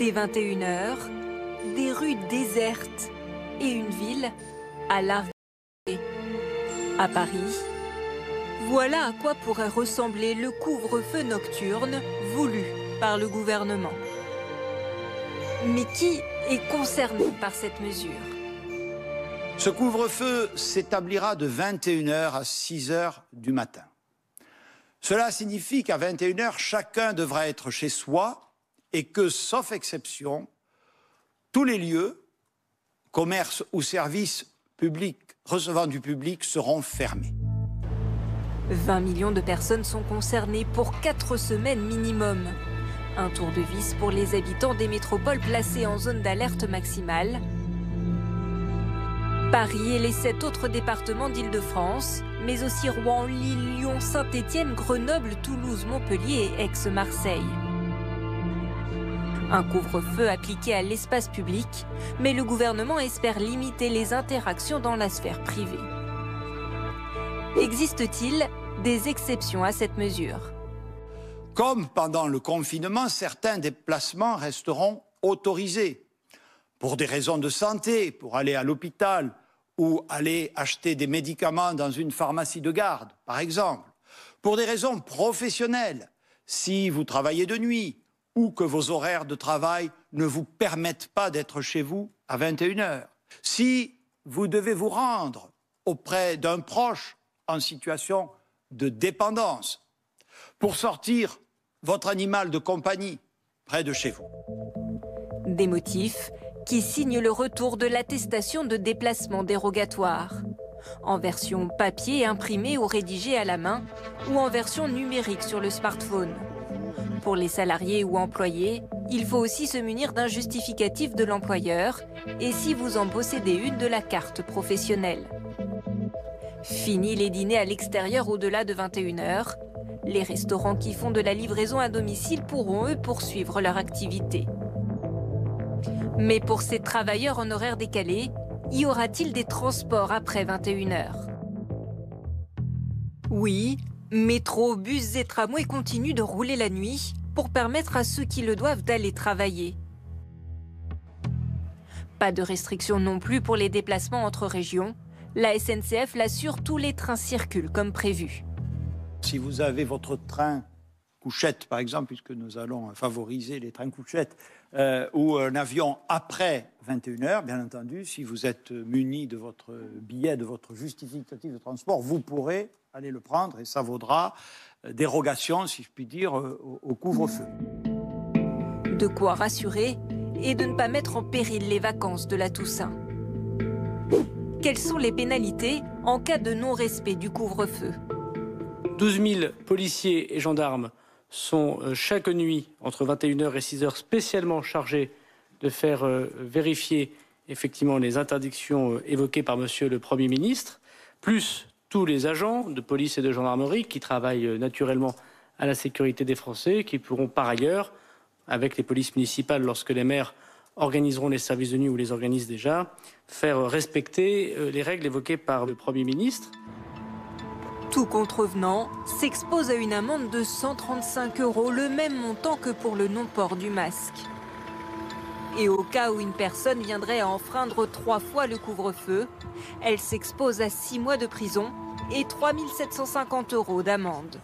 Dès 21 h, des rues désertes et une ville à l'arrêt. À Paris, voilà à quoi pourrait ressembler le couvre-feu nocturne voulu par le gouvernement. Mais qui est concerné par cette mesure? Ce couvre-feu s'établira de 21 h à 6 h du matin. Cela signifie qu'à 21 h, chacun devra être chez soi et que, sauf exception, tous les lieux, commerces ou services publics recevant du public seront fermés. 20 millions de personnes sont concernées pour 4 semaines minimum. Un tour de vis pour les habitants des métropoles placées en zone d'alerte maximale. Paris et les 7 autres départements d'Île-de-France, mais aussi Rouen, Lille, Lyon, Saint-Étienne, Grenoble, Toulouse, Montpellier et Aix-Marseille. Un couvre-feu appliqué à l'espace public, mais le gouvernement espère limiter les interactions dans la sphère privée. Existe-t-il des exceptions à cette mesure? Comme pendant le confinement, certains déplacements resteront autorisés. Pour des raisons de santé, pour aller à l'hôpital ou aller acheter des médicaments dans une pharmacie de garde, par exemple. Pour des raisons professionnelles, si vous travaillez de nuit ou que vos horaires de travail ne vous permettent pas d'être chez vous à 21 h. Si vous devez vous rendre auprès d'un proche en situation de dépendance, pour sortir votre animal de compagnie près de chez vous. Des motifs qui signent le retour de l'attestation de déplacement dérogatoire, en version papier imprimée ou rédigée à la main, ou en version numérique sur le smartphone. Pour les salariés ou employés, il faut aussi se munir d'un justificatif de l'employeur et si vous en possédez une, de la carte professionnelle. Fini les dîners à l'extérieur au-delà de 21 h. Les restaurants qui font de la livraison à domicile pourront, eux, poursuivre leur activité. Mais pour ces travailleurs en horaire décalé, y aura-t-il des transports après 21 h? Oui, métro, bus et tramways continuent de rouler la nuit pour permettre à ceux qui le doivent d'aller travailler. Pas de restrictions non plus pour les déplacements entre régions. La SNCF l'assure, tous les trains circulent comme prévu. Si vous avez votre train couchette, par exemple, puisque nous allons favoriser les trains couchettes, ou un avion après 21 h, bien entendu, si vous êtes muni de votre billet, de votre justificatif de transport, vous pourrez aller le prendre et ça vaudra dérogation, si je puis dire, au couvre-feu. De quoi rassurer et de ne pas mettre en péril les vacances de la Toussaint. Quelles sont les pénalités en cas de non-respect du couvre-feu? 12 000 policiers et gendarmes sont chaque nuit, entre 21 h et 6 h, spécialement chargés de faire vérifier effectivement les interdictions évoquées par Monsieur le Premier ministre, plus tous les agents de police et de gendarmerie qui travaillent naturellement à la sécurité des Français, qui pourront par ailleurs, avec les polices municipales, lorsque les maires organiseront les services de nuit ou les organisent déjà, faire respecter les règles évoquées par le Premier ministre. Tout contrevenant s'expose à une amende de 135 €, le même montant que pour le non-port du masque. Et au cas où une personne viendrait à enfreindre 3 fois le couvre-feu, elle s'expose à 6 mois de prison et 3 750 € d'amende.